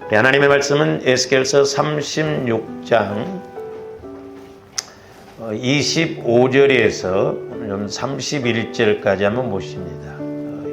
하나님의 말씀은 에스겔서 36장 25절에서 31절까지 한번 보십니다.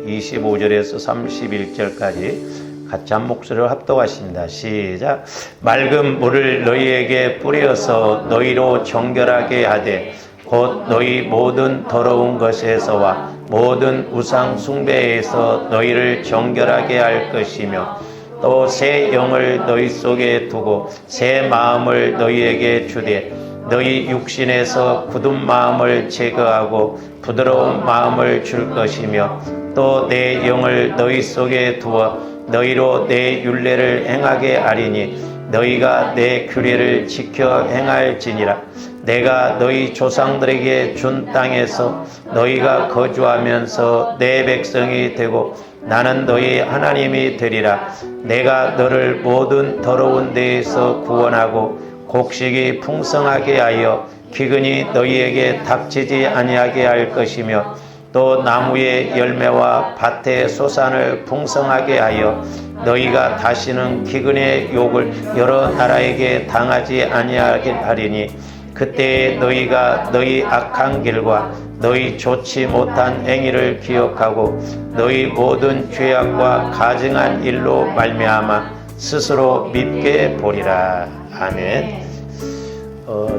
25절에서 31절까지 같이 한 목소리로 합독하십니다. 시작. 맑은 물을 너희에게 뿌려서 너희로 정결하게 하되 곧 너희 모든 더러운 것에서와 모든 우상 숭배에서 너희를 정결하게 할 것이며 또 새 영을 너희 속에 두고 새 마음을 너희에게 주되 너희 육신에서 굳은 마음을 제거하고 부드러운 마음을 줄 것이며 또 내 영을 너희 속에 두어 너희로 내 율례를 행하게 하리니 너희가 내 규례를 지켜 행할지니라. 내가 너희 조상들에게 준 땅에서 너희가 거주하면서 내 백성이 되고 나는 너희 하나님이 되리라. 내가 너를 모든 더러운 데에서 구원하고 곡식이 풍성하게 하여 기근이 너희에게 닥치지 아니하게 할 것이며 또 나무의 열매와 밭의 소산을 풍성하게 하여 너희가 다시는 기근의 욕을 여러 나라에게 당하지 아니하게 하리니 그때에 너희가 너희 악한 길과 너희 좋지 못한 행위를 기억하고 너희 모든 죄악과 가증한 일로 말미암아 스스로 믿게 보리라. 아멘.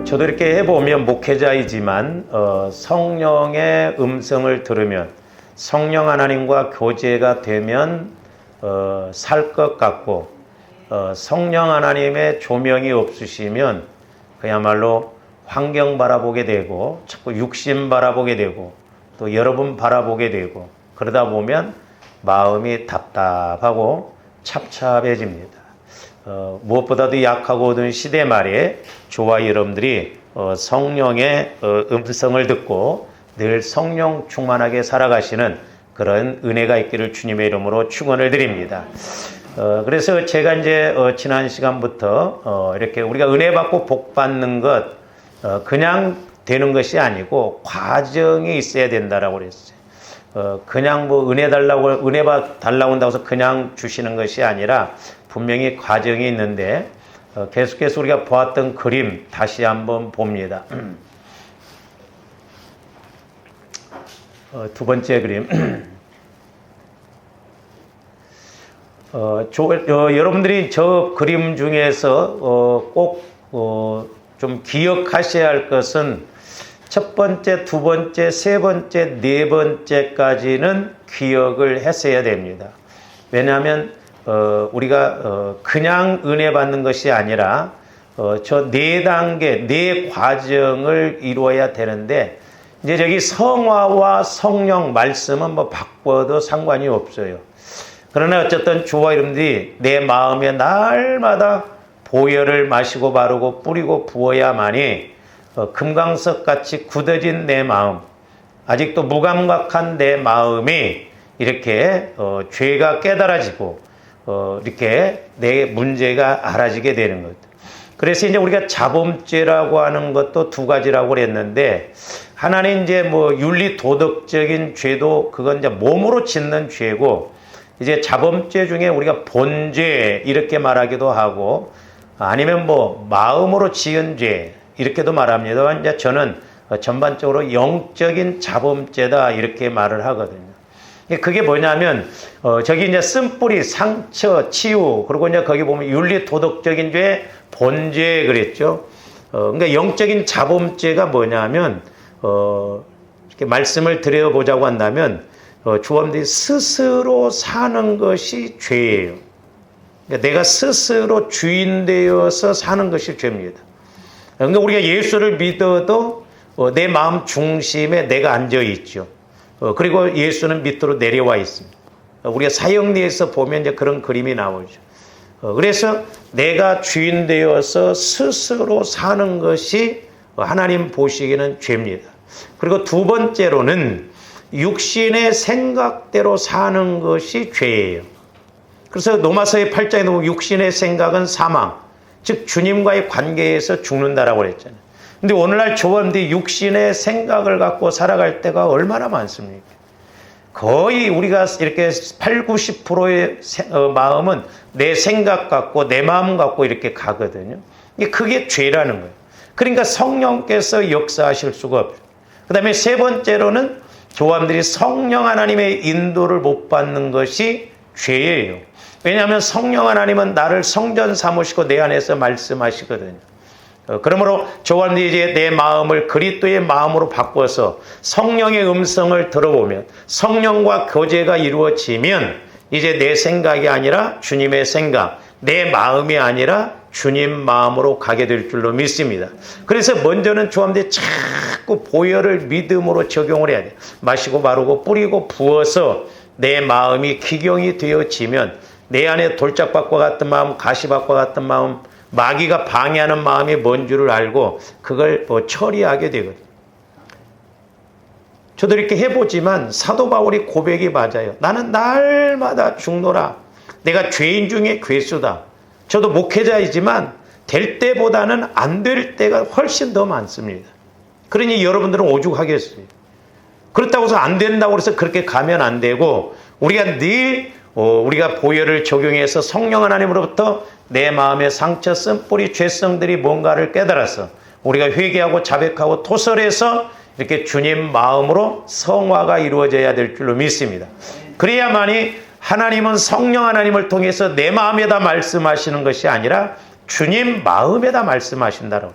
저도 이렇게 해보면 목회자이지만 성령의 음성을 들으면 성령 하나님과 교제가 되면 살 것 같고 성령 하나님의 조명이 없으시면 그야말로 환경 바라보게 되고 자꾸 육신 바라보게 되고 또 여러분 바라보게 되고 그러다 보면 마음이 답답하고 찹찹해집니다. 무엇보다도 약하고 어두운 시대 말에 저와 여러분들이 성령의 음성을 듣고 늘 성령 충만하게 살아가시는 그런 은혜가 있기를 주님의 이름으로 축원을 드립니다. 그래서 제가 이제 지난 시간부터 이렇게 우리가 은혜 받고 복 받는 것 그냥 되는 것이 아니고 과정이 있어야 된다라고 그랬어요. 그냥 뭐 은혜 달라고 한다고 해서 그냥 주시는 것이 아니라 분명히 과정이 있는데 계속해서 우리가 보았던 그림 다시 한번 봅니다. 두 번째 그림. 여러분들이 저 그림 중에서 꼭 좀 기억하셔야 할 것은 첫 번째, 두 번째, 세 번째, 네 번째까지는 기억을 했어야 됩니다. 왜냐하면 우리가 그냥 은혜 받는 것이 아니라 저 네 단계, 네 과정을 이루어야 되는데 이제 저기 성화와 성령 말씀은 뭐 바꿔도 상관이 없어요. 그러나 어쨌든 주와 여러분들이 내 마음에 날마다 보혈을 마시고 바르고 뿌리고 부어야만이 금강석같이 굳어진 내 마음, 아직도 무감각한 내 마음이 이렇게 죄가 깨달아지고 이렇게 내 문제가 알아지게 되는 것. 그래서 이제 우리가 자범죄라고 하는 것도 두 가지라고 그랬는데 하나는 이제 뭐 윤리 도덕적인 죄도 그건 이제 몸으로 짓는 죄고 이제 자범죄 중에 우리가 본죄 이렇게 말하기도 하고 아니면 뭐 마음으로 지은 죄 이렇게도 말합니다만 이제 저는 전반적으로 영적인 자범죄다 이렇게 말을 하거든요. 그게 뭐냐면 저기 이제 쓴뿌리, 상처, 치유 그리고 이제 거기 보면 윤리 도덕적인 죄, 본죄 그랬죠. 그러니까 영적인 자범죄가 뭐냐면 이렇게 말씀을 드려보자고 한다면 주원들이 스스로 사는 것이 죄예요. 그러니까 내가 스스로 주인 되어서 사는 것이 죄입니다. 그러니까 우리가 예수를 믿어도 내 마음 중심에 내가 앉아 있죠. 그리고 예수는 밑으로 내려와 있습니다. 우리가 사형리에서 보면 이제 그런 그림이 나오죠. 그래서 내가 주인 되어서 스스로 사는 것이 하나님 보시기에는 죄입니다. 그리고 두 번째로는 육신의 생각대로 사는 것이 죄예요. 그래서 로마서의 8장에 보면 육신의 생각은 사망, 즉 주님과의 관계에서 죽는다라고 그랬잖아요. 근데 오늘날 조원들이 육신의 생각을 갖고 살아갈 때가 얼마나 많습니까? 거의 우리가 이렇게 8, 90%의 마음은 내 생각 같고 내 마음 같고 이렇게 가거든요. 그게 죄라는 거예요. 그러니까 성령께서 역사하실 수가 없죠. 그 다음에 세 번째로는 교환들이 성령 하나님의 인도를 못 받는 것이 죄예요. 왜냐하면 성령 하나님은 나를 성전 삼으시고 내 안에서 말씀하시거든요. 그러므로 교환들이 이제 내 마음을 그리스도의 마음으로 바꿔서 성령의 음성을 들어보면 성령과 교제가 이루어지면 이제 내 생각이 아니라 주님의 생각, 내 마음이 아니라 주님 마음으로 가게 될 줄로 믿습니다. 그래서 먼저는 조함들이 자꾸 보혈을 믿음으로 적용을 해야 돼요. 마시고 마르고 뿌리고 부어서 내 마음이 기경이 되어지면 내 안에 돌짝밭과 같은 마음, 가시밭과 같은 마음, 마귀가 방해하는 마음이 뭔 줄을 알고 그걸 처리하게 되거든요. 저도 이렇게 해보지만 사도 바울이 고백이 맞아요. 나는 날마다 죽노라. 내가 죄인 중에 괴수다. 저도 목회자이지만 될 때보다는 안 될 때가 훨씬 더 많습니다. 그러니 여러분들은 오죽하겠어요. 그렇다고 해서 안 된다고 해서 그렇게 가면 안 되고 우리가 늘 우리가 보혈을 적용해서 성령 하나님으로부터 내 마음의 상처, 쓴뿌리, 죄성들이 뭔가를 깨달아서 우리가 회개하고 자백하고 토설해서 이렇게 주님 마음으로 성화가 이루어져야 될 줄로 믿습니다. 그래야만이 하나님은 성령 하나님을 통해서 내 마음에다 말씀하시는 것이 아니라 주님 마음에다 말씀하신다고.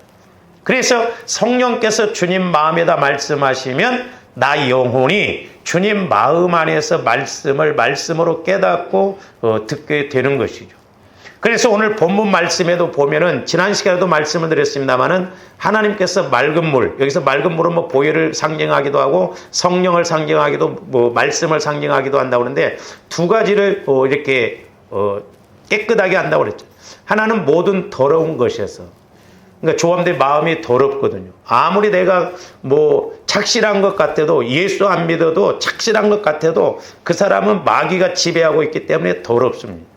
그래서 성령께서 주님 마음에다 말씀하시면 나 영혼이 주님 마음 안에서 말씀을 말씀으로 깨닫고 듣게 되는 것이죠. 그래서 오늘 본문 말씀에도 보면은 지난 시간에도 말씀을 드렸습니다만은 하나님께서 맑은 물, 여기서 맑은 물은 뭐 보혈을 상징하기도 하고 성령을 상징하기도 뭐 말씀을 상징하기도 한다고 하는데 두 가지를 이렇게 깨끗하게 한다고 그랬죠. 하나는 모든 더러운 것에서, 그러니까 조함들 마음이 더럽거든요. 아무리 내가 뭐 착실한 것 같아도 예수 안 믿어도 착실한 것 같아도 그 사람은 마귀가 지배하고 있기 때문에 더럽습니다.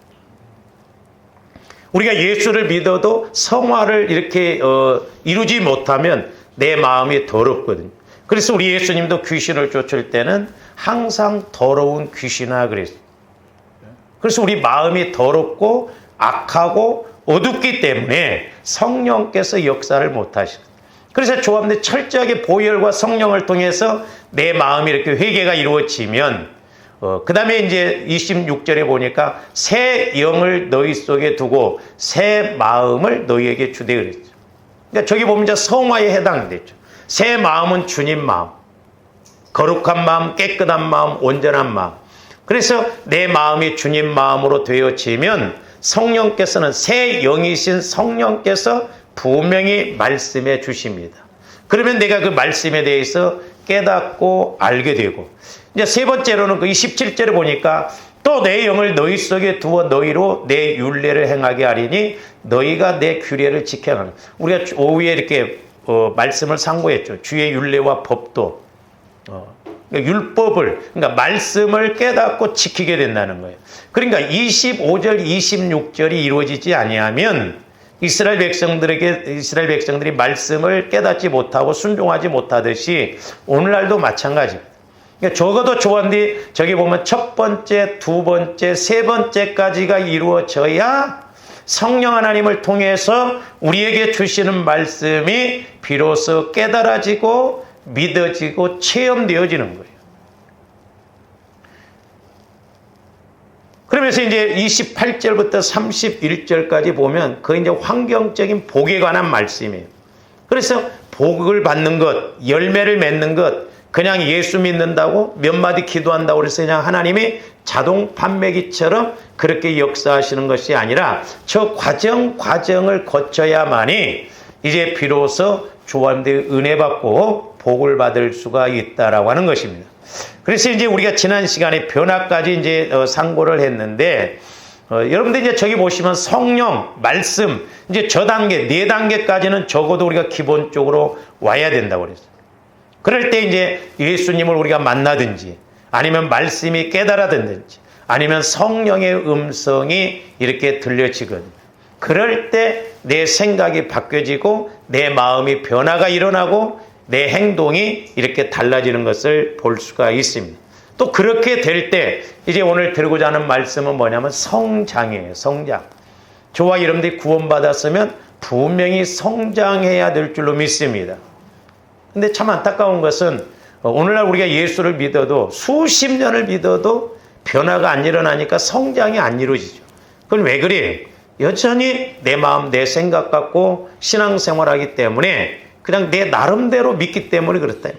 우리가 예수를 믿어도 성화를 이렇게 이루지 못하면 내 마음이 더럽거든요. 그래서 우리 예수님도 귀신을 쫓을 때는 항상 더러운 귀신아 그랬어요. 그래서 우리 마음이 더럽고 악하고 어둡기 때문에 성령께서 역사를 못하시거든요. 그래서 조합들 철저하게 보혈과 성령을 통해서 내 마음이 이렇게 회개가 이루어지면 그 다음에 이제 26절에 보니까 새 영을 너희 속에 두고 새 마음을 너희에게 주되 그랬죠. 그러니까 저기 보면 이제 성화에 해당되죠. 새 마음은 주님 마음, 거룩한 마음, 깨끗한 마음, 온전한 마음. 그래서 내 마음이 주님 마음으로 되어지면 성령께서는 새 영이신 성령께서 분명히 말씀해 주십니다. 그러면 내가 그 말씀에 대해서 깨닫고 알게 되고, 이제 세 번째로는 그 27절에 보니까 또 내 영을 너희 속에 두어 너희로 내 율례를 행하게 하리니 너희가 내 규례를 지켜야 하는. 우리가 오후에 이렇게 말씀을 상고했죠. 주의 율례와 법도 율법을, 그러니까 말씀을 깨닫고 지키게 된다는 거예요. 그러니까 25절, 26절이 이루어지지 아니하면 이스라엘 백성들이 말씀을 깨닫지 못하고 순종하지 못하듯이 오늘날도 마찬가지입니다. 그러니까 적어도 조언디 저기 보면 첫 번째, 두 번째, 세 번째까지가 이루어져야 성령 하나님을 통해서 우리에게 주시는 말씀이 비로소 깨달아지고 믿어지고 체험되어지는 거예요. 그러면서 이제 28절부터 31절까지 보면 그 이제 환경적인 복에 관한 말씀이에요. 그래서 복을 받는 것, 열매를 맺는 것, 그냥 예수 믿는다고 몇 마디 기도한다고 그래서 그냥 하나님이 자동 판매기처럼 그렇게 역사하시는 것이 아니라 저 과정을 거쳐야만이 이제 비로소 조함들 은혜 받고 복을 받을 수가 있다라고 하는 것입니다. 그래서 이제 우리가 지난 시간에 변화까지 이제 상고를 했는데, 여러분들 이제 저기 보시면 성령, 말씀, 이제 저 단계, 네 단계까지는 적어도 우리가 기본적으로 와야 된다고 그랬어요. 그럴 때 이제 예수님을 우리가 만나든지, 아니면 말씀이 깨달아듣든지, 아니면 성령의 음성이 이렇게 들려지거든요. 그럴 때 내 생각이 바뀌어지고, 내 마음이 변화가 일어나고, 내 행동이 이렇게 달라지는 것을 볼 수가 있습니다. 또 그렇게 될 때 이제 오늘 들고자 하는 말씀은 뭐냐면 성장이에요. 성장. 저와 여러분들이 구원받았으면 분명히 성장해야 될 줄로 믿습니다. 근데 참 안타까운 것은 오늘날 우리가 예수를 믿어도 수십 년을 믿어도 변화가 안 일어나니까 성장이 안 이루어지죠. 그건 왜 그래요? 여전히 내 마음, 내 생각 갖고 신앙생활하기 때문에 그냥 내 나름대로 믿기 때문에 그렇다.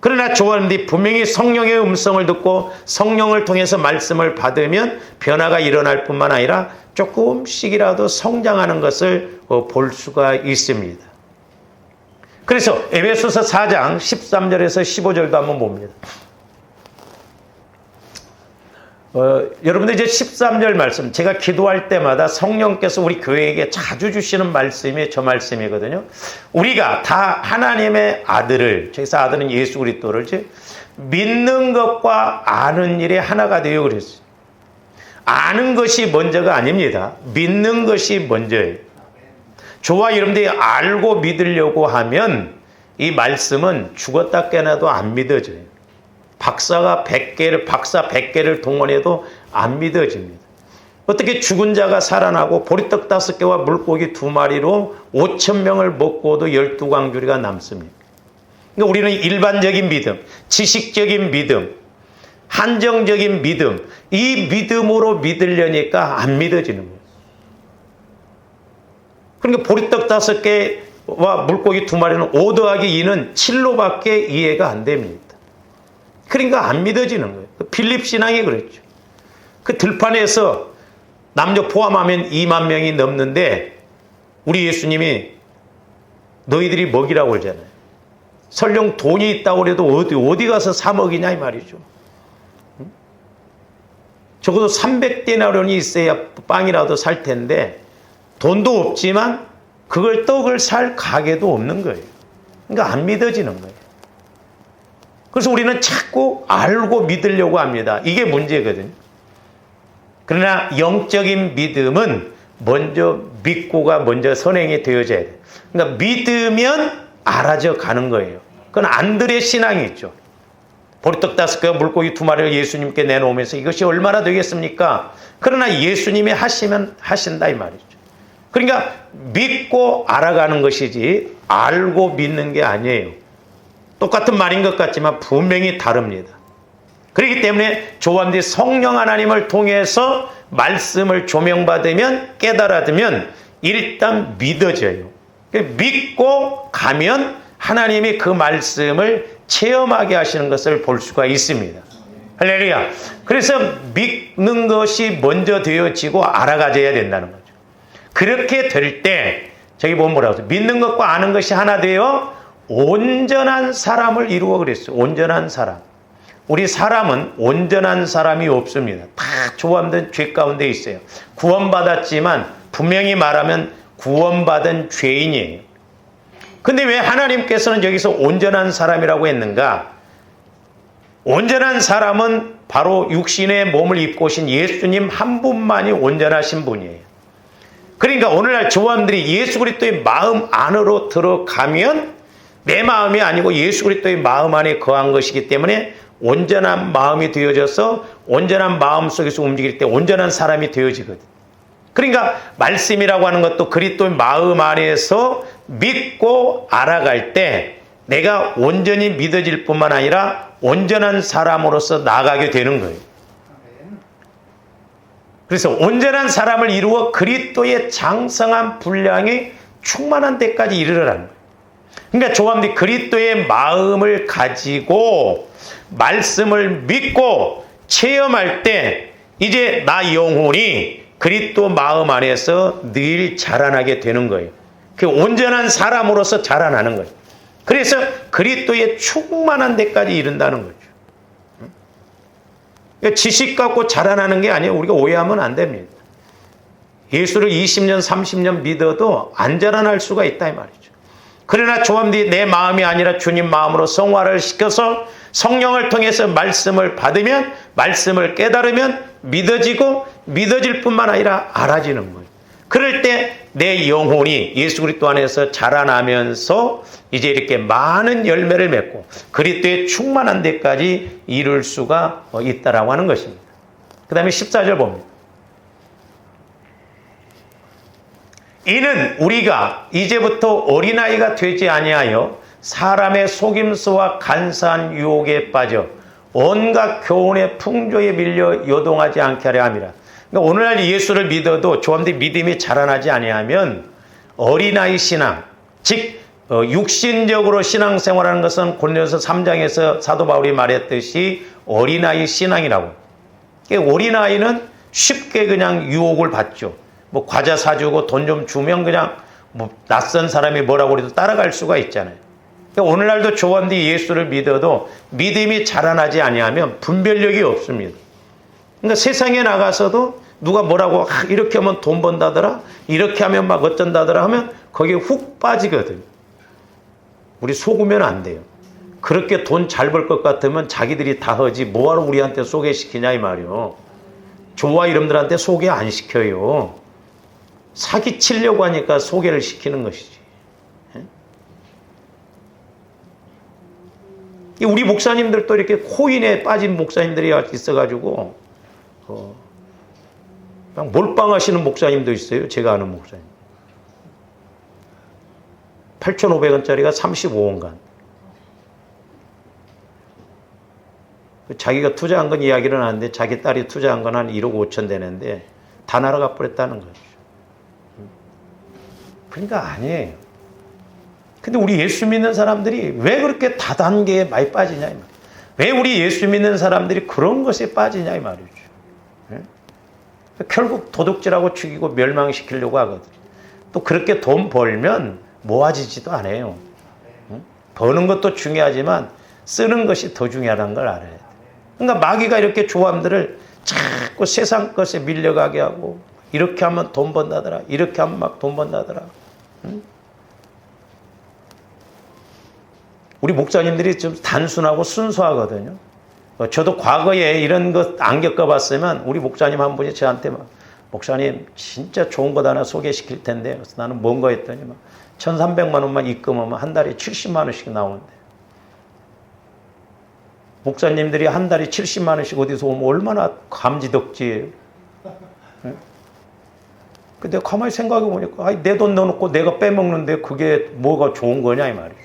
그러나 좋아하는데 분명히 성령의 음성을 듣고 성령을 통해서 말씀을 받으면 변화가 일어날 뿐만 아니라 조금씩이라도 성장하는 것을 볼 수가 있습니다. 그래서 에베소서 4장 13절에서 15절도 한번 봅니다. 여러분들 이제 13절 말씀, 제가 기도할 때마다 성령께서 우리 교회에게 자주 주시는 말씀이 저 말씀이거든요. 우리가 다 하나님의 아들을, 저기서 아들은 예수 그리스도를 믿는 것과 아는 일에 하나가 되어 그랬어요. 아는 것이 먼저가 아닙니다. 믿는 것이 먼저예요. 저와 여러분들이 알고 믿으려고 하면 이 말씀은 죽었다 깨나도 안 믿어져요. 박사 100개를 동원해도 안 믿어집니다. 어떻게 죽은 자가 살아나고 보리떡 5개와 물고기 2마리로 5,000명을 먹고도 12광주리가 남습니까? 그러니까 우리는 일반적인 믿음, 지식적인 믿음, 한정적인 믿음, 이 믿음으로 믿으려니까 안 믿어지는 거예요. 그러니까 보리떡 5개와 물고기 2마리는 5 더하기 2는 7로밖에 이해가 안 됩니다. 그러니까 안 믿어지는 거예요. 필립 신앙이 그랬죠. 그 들판에서 남녀 포함하면 2만 명이 넘는데 우리 예수님이 너희들이 먹이라고 그러잖아요. 설령 돈이 있다고 해도 어디 가서 사 먹이냐 이 말이죠. 적어도 300데나리온이 있어야 빵이라도 살 텐데 돈도 없지만 그걸 떡을 살 가게도 없는 거예요. 그러니까 안 믿어지는 거예요. 그래서 우리는 자꾸 알고 믿으려고 합니다. 이게 문제거든요. 그러나 영적인 믿음은 먼저 믿고가 먼저 선행이 되어져야 돼요. 그러니까 믿으면 알아져 가는 거예요. 그건 안드레 신앙이 있죠. 보리떡 5개와 물고기 2마리를 예수님께 내놓으면서 이것이 얼마나 되겠습니까? 그러나 예수님이 하시면 하신다 이 말이죠. 그러니까 믿고 알아가는 것이지 알고 믿는 게 아니에요. 똑같은 말인 것 같지만 분명히 다릅니다. 그렇기 때문에 조한디 성령 하나님을 통해서 말씀을 조명받으면 깨달아두면 일단 믿어져요. 믿고 가면 하나님이 그 말씀을 체험하게 하시는 것을 볼 수가 있습니다. 할렐루야. 그래서 믿는 것이 먼저 되어지고 알아가져야 된다는 거죠. 그렇게 될 때 저기 보면 뭐라고 하죠? 믿는 것과 아는 것이 하나 되어 온전한 사람을 이루어 그랬어요. 온전한 사람. 우리 사람은 온전한 사람이 없습니다. 다 조합된 죄 가운데 있어요. 구원받았지만 분명히 말하면 구원받은 죄인이에요. 근데 왜 하나님께서는 여기서 온전한 사람이라고 했는가? 온전한 사람은 바로 육신의 몸을 입고 오신 예수님 한 분만이 온전하신 분이에요. 그러니까 오늘날 조합들이 예수 그리스도의 마음 안으로 들어가면 내 마음이 아니고 예수 그리스도의 마음 안에 거한 것이기 때문에 온전한 마음이 되어져서 온전한 마음 속에서 움직일 때 온전한 사람이 되어지거든. 그러니까 말씀이라고 하는 것도 그리스도의 마음 안에서 믿고 알아갈 때 내가 온전히 믿어질 뿐만 아니라 온전한 사람으로서 나아가게 되는 거예요. 그래서 온전한 사람을 이루어 그리스도의 장성한 분량이 충만한 데까지 이르러라는 거예요. 그러니까 조합이 그리스도의 마음을 가지고 말씀을 믿고 체험할 때 이제 나 영혼이 그리스도 마음 안에서 늘 자라나게 되는 거예요. 그 온전한 사람으로서 자라나는 거예요. 그래서 그리스도의 충만한 데까지 이른다는 거죠. 지식 갖고 자라나는 게 아니에요. 우리가 오해하면 안 됩니다. 예수를 20년, 30년 믿어도 안 자라날 수가 있다 이 말이죠. 그러나 조합이 내 마음이 아니라 주님 마음으로 성화를 시켜서 성령을 통해서 말씀을 받으면 말씀을 깨달으면 믿어지고 믿어질 뿐만 아니라 알아지는 거예요. 그럴 때 내 영혼이 예수 그리스도 안에서 자라나면서 이제 이렇게 많은 열매를 맺고 그리스도의 충만한 데까지 이룰 수가 있다라고 하는 것입니다. 그 다음에 14절 봅니다. 이는 우리가 이제부터 어린아이가 되지 아니하여 사람의 속임수와 간사한 유혹에 빠져 온갖 교훈의 풍조에 밀려 요동하지 않게 하려 함이라. 그러니까 오늘날 예수를 믿어도 조금도 믿음이 자라나지 아니하면 어린아이 신앙, 즉 육신적으로 신앙생활하는 것은 고린도서 3장에서 사도 바울이 말했듯이 어린아이 신앙이라고. 그러니까 어린아이는 쉽게 그냥 유혹을 받죠. 뭐 과자 사주고 돈 좀 주면 그냥 뭐 낯선 사람이 뭐라고 그래도 따라갈 수가 있잖아요. 그러니까 오늘날도 조금도 예수를 믿어도 믿음이 자라나지 아니하면 분별력이 없습니다. 그러니까 세상에 나가서도 누가 뭐라고 이렇게 하면 돈 번다더라, 이렇게 하면 막 어쩐다더라 하면 거기에 훅 빠지거든. 우리 속으면 안 돼요. 그렇게 돈 잘 벌 것 같으면 자기들이 다 하지 뭐하러 우리한테 소개시키냐 이 말이요. 조화 이름들한테 소개 안 시켜요. 사기 치려고 하니까 소개를 시키는 것이지. 우리 목사님들도 이렇게 코인에 빠진 목사님들이 있어가지고 그냥 몰빵하시는 목사님도 있어요. 제가 아는 목사님. 8,500원짜리가 35원간. 자기가 투자한 건 이야기는 하는데 자기 딸이 투자한 건 한 1억 5천 되는데 다 날아가 버렸다는 거죠. 그러니까 아니에요. 근데 우리 예수 믿는 사람들이 왜 그렇게 다단계에 많이 빠지냐 이 말이에요. 왜 우리 예수 믿는 사람들이 그런 것에 빠지냐 이 말이죠. 결국 도둑질하고 죽이고 멸망시키려고 하거든. 또 그렇게 돈 벌면 모아지지도 않아요. 버는 것도 중요하지만 쓰는 것이 더 중요하다는 걸 알아야 돼. 그러니까 마귀가 이렇게 조함들을 자꾸 세상 것에 밀려가게 하고 이렇게 하면 돈 번다더라, 이렇게 하면 막 돈 번다더라. 우리 목사님들이 좀 단순하고 순수하거든요. 저도 과거에 이런 것 안 겪어봤으면 우리 목사님 한 분이 저한테 막 목사님 진짜 좋은 것 하나 소개시킬 텐데 그래서 나는 뭔가 했더니 막 1,300만 원만 입금하면 한 달에 70만 원씩 나오는데 목사님들이 한 달에 70만 원씩 어디서 오면 얼마나 감지덕지예요. 근데 가만히 생각해 보니까 내 돈 넣어놓고 내가 빼먹는데 그게 뭐가 좋은 거냐 이 말이죠.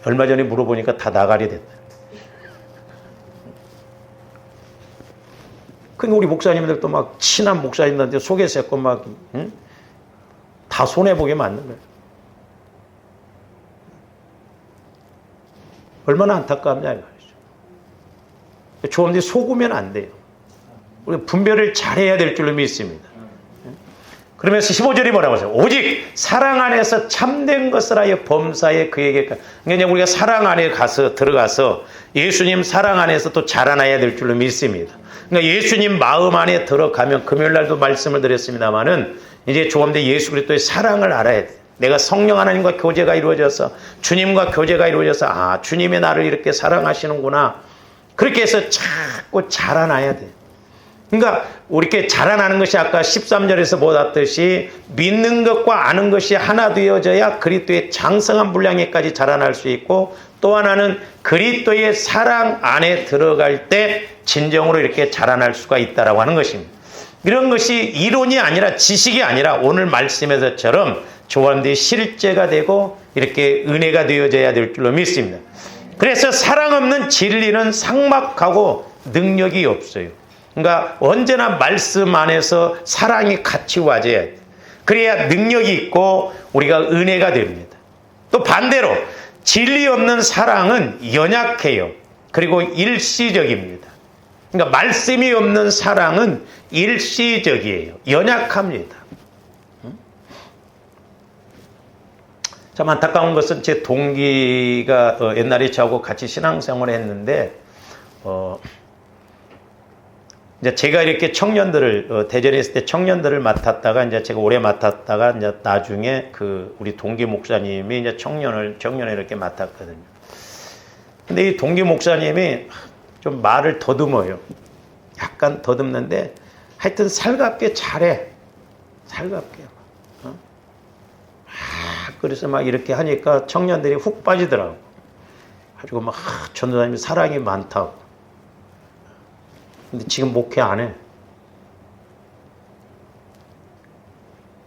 얼마 전에 물어보니까 다 나가리 됐다. 그러니까 우리 목사님들도 막 친한 목사님들한테 속에서 했고 막 다 손해보게 만든 거예요. 얼마나 안타깝냐 이 말이죠. 조금도 속으면 안 돼요. 우리 분별을 잘해야 될 줄로 믿습니다. 그러면서 15절이 뭐라고 하세요? 오직 사랑 안에서 참된 것을 하여 범사에 그에게. 그러니까 우리가 사랑 안에 들어가서 예수님 사랑 안에서 또 자라나야 될 줄로 믿습니다. 그러니까 예수님 마음 안에 들어가면 금요일 날도 말씀을 드렸습니다만은 이제 조금 더 예수 그리스도의 사랑을 알아야 돼. 내가 성령 하나님과 교제가 이루어져서 주님과 교제가 이루어져서 주님이 나를 이렇게 사랑하시는구나. 그렇게 해서 자꾸 자라나야 돼. 그러니까 이렇게 자라나는 것이 아까 13절에서 보았듯이 믿는 것과 아는 것이 하나 되어져야 그리스도의 장성한 분량에까지 자라날 수 있고 또 하나는 그리스도의 사랑 안에 들어갈 때 진정으로 이렇게 자라날 수가 있다라고 하는 것입니다. 이런 것이 이론이 아니라 지식이 아니라 오늘 말씀에서처럼 조언들이 실제가 되고 이렇게 은혜가 되어져야 될 줄로 믿습니다. 그래서 사랑 없는 진리는 삭막하고 능력이 없어요. 그러니까 언제나 말씀 안에서 사랑이 같이 와줘야 돼. 그래야 능력이 있고 우리가 은혜가 됩니다. 또 반대로 진리 없는 사랑은 연약해요. 그리고 일시적입니다. 그러니까 말씀이 없는 사랑은 일시적이에요. 연약합니다. 참 안타까운 것은 제 동기가 옛날에 저하고 같이 신앙생활을 했는데 이제 제가 이렇게 청년들을 대전에 있을 때 청년들을 맡았다가 이제 제가 오래 맡았다가 이제 나중에 우리 동기 목사님이 이제 청년을 이렇게 맡았거든요. 근데 이 동기 목사님이 좀 말을 더듬어요. 약간 더듬는데 하여튼 살갑게 잘해. 살갑게. 그래서 막 이렇게 하니까 청년들이 훅 빠지더라고. 가지고 막 전도사님이 사랑이 많다고. 근데 지금 목회 안 해.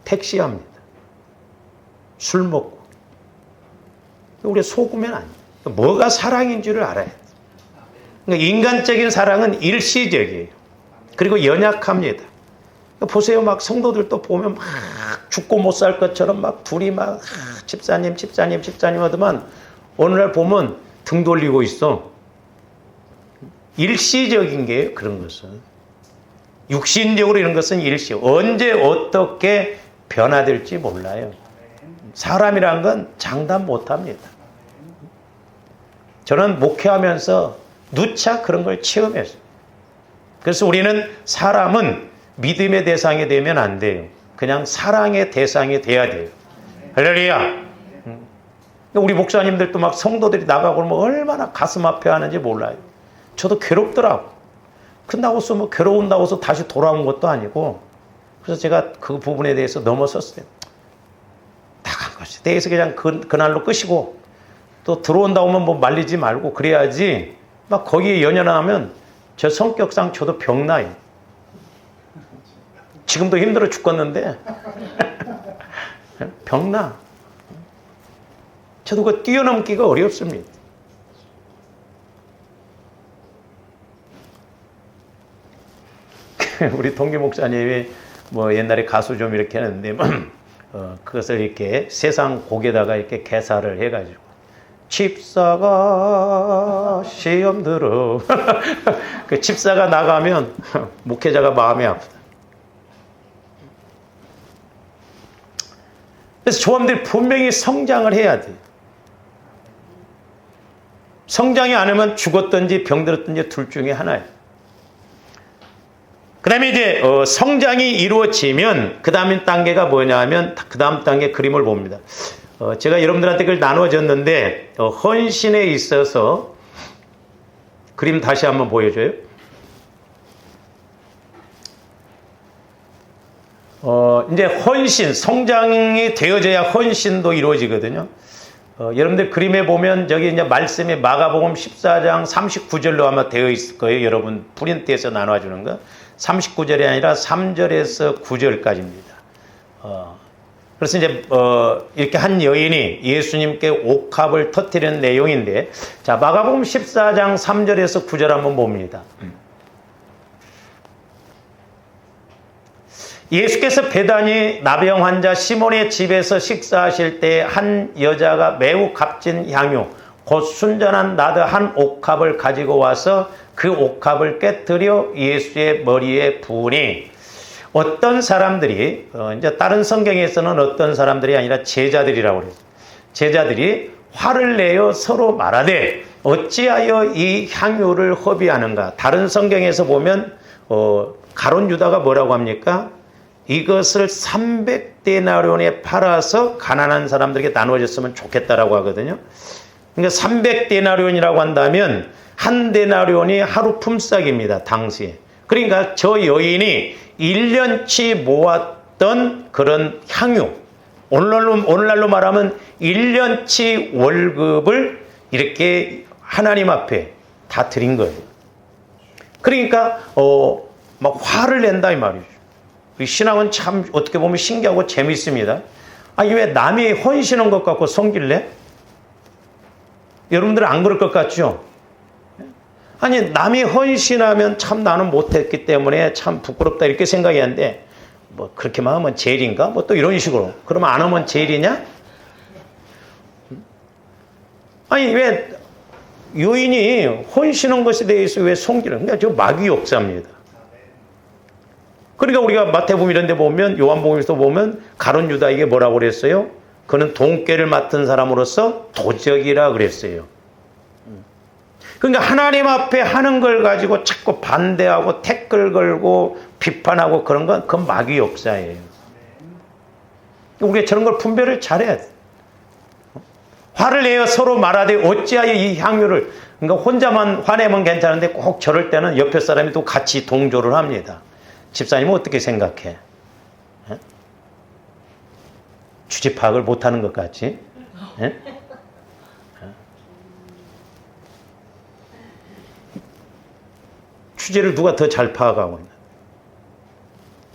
택시합니다. 술 먹고. 우리 속으면 안 돼. 뭐가 사랑인 줄을 알아야 돼. 그러니까 인간적인 사랑은 일시적이에요. 그리고 연약합니다. 보세요. 막 성도들도 보면 막 죽고 못 살 것처럼 막 둘이 막 집사님 하더만 어느 날 보면 등 돌리고 있어. 일시적인 게 그런 것은. 육신적으로 이런 것은 일시. 언제 어떻게 변화될지 몰라요. 사람이란 건 장담 못합니다. 저는 목회하면서 누차 그런 걸 체험했어요. 그래서 우리는 사람은 믿음의 대상이 되면 안 돼요. 그냥 사랑의 대상이 돼야 돼요. 할렐루야. 우리 목사님들도 막 성도들이 나가고 그러면 얼마나 가슴 아파하는지 몰라요. 저도 괴롭더라고. 끝나고서 뭐 괴로운다고 해서 다시 돌아온 것도 아니고, 그래서 제가 그 부분에 대해서 넘어섰어요. 나간 것에 대해서 그냥 그날로 끄시고, 또 들어온다고 하면 뭐 말리지 말고 그래야지. 막 거기에 연연하면 저 성격상 저도 병나요. 지금도 힘들어 죽겠는데 병나. 저도 그거 뛰어넘기가 어렵습니다. 우리 동기 목사님이 뭐 옛날에 가수 좀 이렇게 하는데 그것을 이렇게 세상 곡에다가 이렇게 개사를 해가지고 집사가 시험 들어 그 집사가 나가면 목회자가 마음이 아프다. 그래서 조합들이 분명히 성장을 해야 돼요. 성장이 안 하면 죽었든지 병들었든지 둘 중에 하나예요. 그 다음에 이제 성장이 이루어지면 그 다음 단계가 뭐냐면 그 다음 단계 그림을 봅니다. 제가 여러분들한테 그걸 나눠줬는데 헌신에 있어서 그림 다시 한번 보여줘요. 이제 헌신, 성장이 되어져야 헌신도 이루어지거든요. 여러분들 그림에 보면 저기 이제 말씀이 마가복음 14장 39절로 아마 되어 있을 거예요. 여러분 프린트에서 나눠주는 거. 39절이 아니라 3절에서 9절까지입니다. 그래서 이제 이렇게 한 여인이 예수님께 옥합을 터뜨리는 내용인데, 자 마가복음 14장 3절에서 9절 한번 봅니다. 예수께서 베다니 나병 환자 시몬의 집에서 식사하실 때 한 여자가 매우 값진 향유 곧 순전한 나드 한 옥합을 가지고 와서 그 옥합을 깨뜨려 예수의 머리에 부으니, 어떤 사람들이 이제 다른 성경에서는 어떤 사람들이 아니라 제자들이라고 그래요. 제자들이 화를 내어 서로 말하되 어찌하여 이 향유를 허비하는가. 다른 성경에서 보면 가룟 유다가 뭐라고 합니까? 이것을 300데나리온에 팔아서 가난한 사람들에게 나눠줬으면 좋겠다라고 하거든요. 그러니까 300데나리온이라고 한다면 한 데나리온이 하루 품삯입니다. 당시에. 그러니까 저 여인이 1년치 모았던 그런 향유, 오늘날로 말하면 1년치 월급을 이렇게 하나님 앞에 다 드린 거예요. 그러니까 막 화를 낸다 이 말이죠. 신앙은 참 어떻게 보면 신기하고 재밌습니다. 아니 왜 남이 헌신한 것 갖고 섬길래? 여러분들은 안 그럴 것 같죠? 아니 남이 헌신하면 참 나는 못했기 때문에 참 부끄럽다 이렇게 생각했는데, 뭐 그렇게만 하면 제일인가? 뭐 또 이런 식으로. 그러면 안 하면 제일이냐? 아니 왜 여인이 헌신한 것에 대해서 왜 섬기는? 그러니까 저 마귀 역사입니다. 그러니까 우리가 마태복음 이런 데 보면, 요한복음에서 보면 가룟 유다에게 뭐라고 그랬어요? 그는 돈꾀를 맡은 사람으로서 도적이라 그랬어요. 그러니까 하나님 앞에 하는 걸 가지고 자꾸 반대하고 태클 걸고 비판하고 그런 건 그건 마귀 역사예요. 우리가 저런 걸 분별을 잘해야 돼. 화를 내어 서로 말하되 어찌하여 이 향유를, 그러니까 혼자만 화내면 괜찮은데 꼭 저럴 때는 옆에 사람이 또 같이 동조를 합니다. 집사님은 어떻게 생각해? 에? 주제 파악을 못하는 것 같지? 에? 주제를 누가 더 잘 파악하고 있나?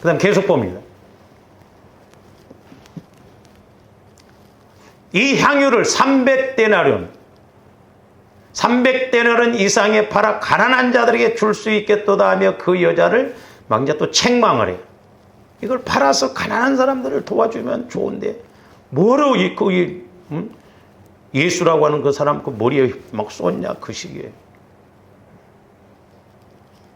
그 다음 계속 봅니다. 이 향유를 300데나리온 300데나리온 이상에 팔아 가난한 자들에게 줄 수 있겠도다 하며 그 여자를 막 이제 또 책망을 해요. 이걸 팔아서 가난한 사람들을 도와주면 좋은데 뭐로 예수라고 하는 그 사람 그 머리에 막 쏟냐 그 시기에.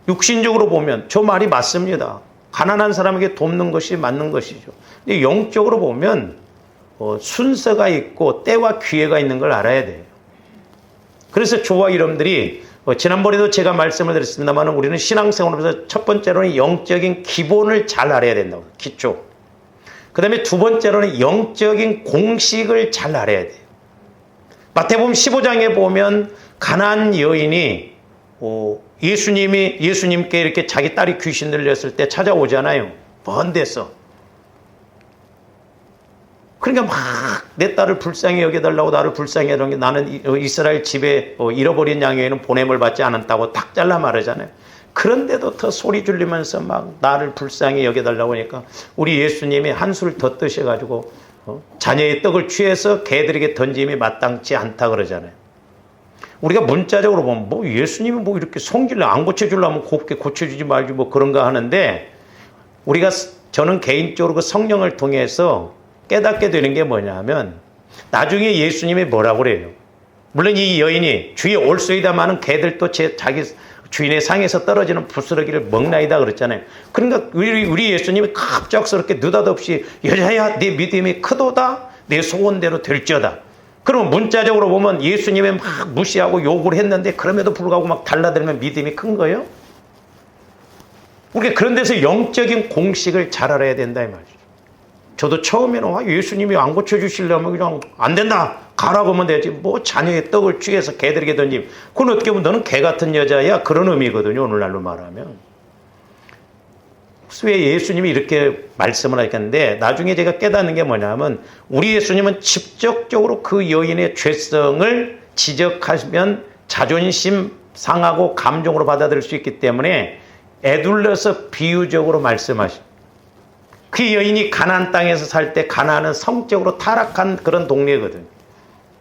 육신적으로 보면 저 말이 맞습니다. 가난한 사람에게 돕는 것이 맞는 것이죠. 근데 영적으로 보면 순서가 있고 때와 기회가 있는 걸 알아야 돼요. 그래서 저와 여러분들이 지난번에도 제가 말씀을 드렸습니다만 우리는 신앙생활에서 첫 번째로는 영적인 기본을 잘 알아야 된다고. 기초. 그 다음에 두 번째로는 영적인 공식을 잘 알아야 돼요. 마태복음 15장에 보면 가난한 여인이 예수님께 이렇게 자기 딸이 귀신 들렸을 때 찾아오잖아요. 먼 데서. 그러니까 막 내 딸을 불쌍히 여겨달라고 나를 불쌍히 여겨달라고 나는 이스라엘 집에 잃어버린 양에는 보냄을 받지 않았다고 딱 잘라 말하잖아요. 그런데도 더 소리 줄리면서 막 나를 불쌍히 여겨달라고 하니까 우리 예수님이 한술 더 뜨셔가지고 자녀의 떡을 취해서 개들에게 던짐이 마땅치 않다 그러잖아요. 우리가 문자적으로 보면 뭐 예수님이 뭐 이렇게 성질을 안 고쳐주려면 곱게 고쳐주지 말지 뭐 그런가 하는데 저는 개인적으로 그 성령을 통해서 깨닫게 되는 게 뭐냐면 나중에 예수님이 뭐라고 그래요. 물론 이 여인이 주위에 올소이다마는 개들도 자기 주인의 상에서 떨어지는 부스러기를 먹나이다 그랬잖아요. 그러니까 우리 예수님이 갑작스럽게 느닷없이 여자야 네 믿음이 크도다 내 소원대로 될지어다. 그러면 문자적으로 보면 예수님이 막 무시하고 욕을 했는데 그럼에도 불구하고 막 달라들면 믿음이 큰 거예요. 우리가 그런 데서 영적인 공식을 잘 알아야 된다 이 말이죠. 저도 처음에는 예수님이 안 고쳐주시려면 그냥 안 된다 가라고 하면 되지 뭐 자녀의 떡을 취해서 개들에게 던짐 그건 어떻게 보면 너는 개 같은 여자야 그런 의미거든요. 오늘날로 말하면. 왜 예수님이 이렇게 말씀을 하셨는데 나중에 제가 깨닫는 게 뭐냐면 우리 예수님은 직접적으로 그 여인의 죄성을 지적하시면 자존심 상하고 감정으로 받아들일 수 있기 때문에 애둘러서 비유적으로 말씀하십니다. 그 여인이 가나안 땅에서 살 때 가나안은 성적으로 타락한 그런 동네거든요.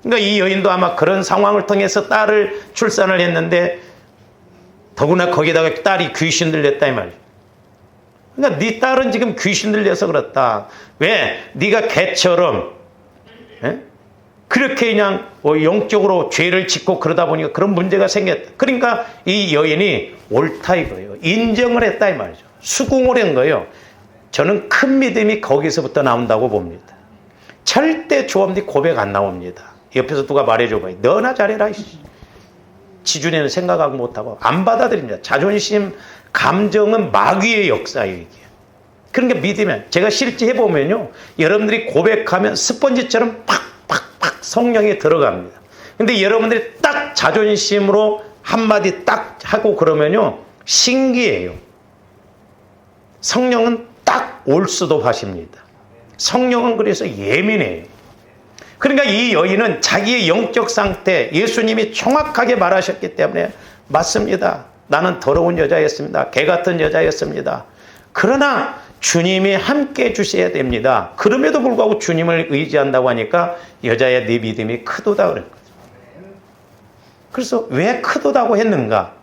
그러니까 이 여인도 아마 그런 상황을 통해서 딸을 출산을 했는데 더구나 거기다가 딸이 귀신 들렸다 이 말이에요. 그러니까 네 딸은 지금 귀신 들려서 그렇다. 왜? 네가 개처럼 그렇게 그냥 영적으로 죄를 짓고 그러다 보니까 그런 문제가 생겼다. 그러니까 이 여인이 옳다 이거예요. 인정을 했다 이 말이죠. 수긍을 한 거예요. 저는 큰 믿음이 거기서부터 나온다고 봅니다. 절대 조합니 고백 안 나옵니다. 옆에서 누가 말해줘봐요. 너나 잘해라. 지준에는 생각하고 못하고 안 받아들입니다. 자존심, 감정은 마귀의 역사예요. 이게. 그러니까 믿으면 제가 실제 해보면요. 여러분들이 고백하면 스펀지처럼 팍팍팍 성령이 들어갑니다. 근데 여러분들이 딱 자존심으로 한마디 딱 하고 그러면요. 신기해요. 성령은 딱 올 수도 하십니다. 성령은 그래서 예민해요. 그러니까 이 여인은 자기의 영적 상태 예수님이 정확하게 말하셨기 때문에 맞습니다. 나는 더러운 여자였습니다. 개 같은 여자였습니다. 그러나 주님이 함께 해주셔야 됩니다. 그럼에도 불구하고 주님을 의지한다고 하니까 여자야 네 믿음이 크도다 그랬거든요. 그래서 왜 크도다고 했는가?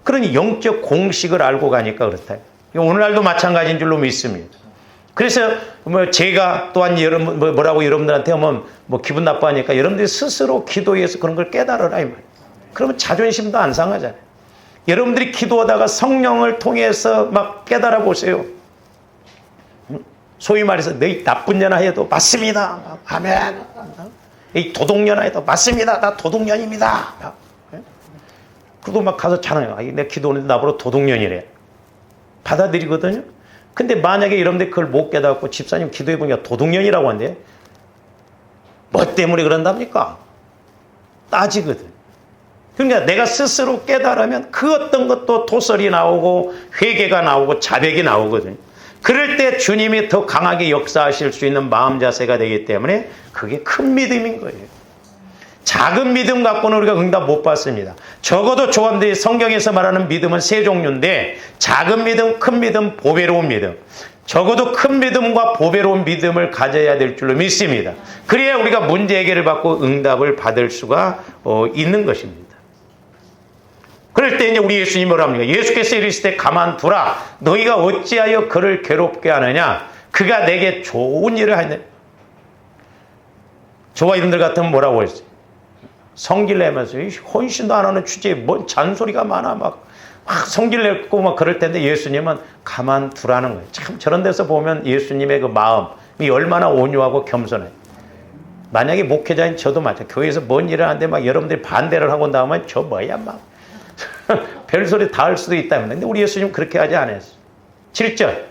그러니 영적 공식을 알고 가니까 그렇다. 오늘날도 마찬가지인 줄로 믿습니다. 그래서 제가 또한 뭐라고 여러분들한테 하면 기분 나빠하니까 여러분들이 스스로 기도해서 그런 걸 깨달아라 이 말이에요. 그러면 자존심도 안 상하잖아요. 여러분들이 기도하다가 성령을 통해서 막 깨달아 보세요. 소위 말해서 너희 나쁜 년아 해도 맞습니다. 아멘. 이 도둑년아 해도 맞습니다. 나 도둑년입니다. 그도 막 가서 자랑해요. 내 기도하는데 나보고 도둑년이래. 받아들이거든요. 근데 만약에 여러분들 그걸 못 깨닫고 집사님 기도해보니까 도둑년이라고 하는데 뭐 때문에 그런답니까? 따지거든. 그러니까 내가 스스로 깨달으면 그 어떤 것도 도설이 나오고 회개가 나오고 자백이 나오거든요. 그럴 때 주님이 더 강하게 역사하실 수 있는 마음 자세가 되기 때문에 그게 큰 믿음인 거예요. 작은 믿음 갖고는 우리가 응답 못 받습니다. 적어도 조원들이 성경에서 말하는 믿음은 세 종류인데 작은 믿음, 큰 믿음, 보배로운 믿음. 적어도 큰 믿음과 보배로운 믿음을 가져야 될 줄로 믿습니다. 그래야 우리가 문제 해결을 받고 응답을 받을 수가 있는 것입니다. 그럴 때 이제 우리 예수님이 뭐라 합니까? 예수께서 이르시되 가만두라. 너희가 어찌하여 그를 괴롭게 하느냐? 그가 내게 좋은 일을 하느냐? 저와 이분들 같으면 뭐라고 했어요? 성질 내면서 헌신도 안 하는 주제에 뭔 잔소리가 많아 막 성질 내고 막 그럴 텐데 예수님은 가만두라는 거예요. 참 저런 데서 보면 예수님의 그 마음이 얼마나 온유하고 겸손해요. 만약에 목회자인 저도 마찬가지. 교회에서 뭔 일을 하는데 막 여러분들이 반대를 하고 나오면 저 뭐야 막 별소리 다 할 수도 있다. 근데 우리 예수님 그렇게 하지 않았어요. 7절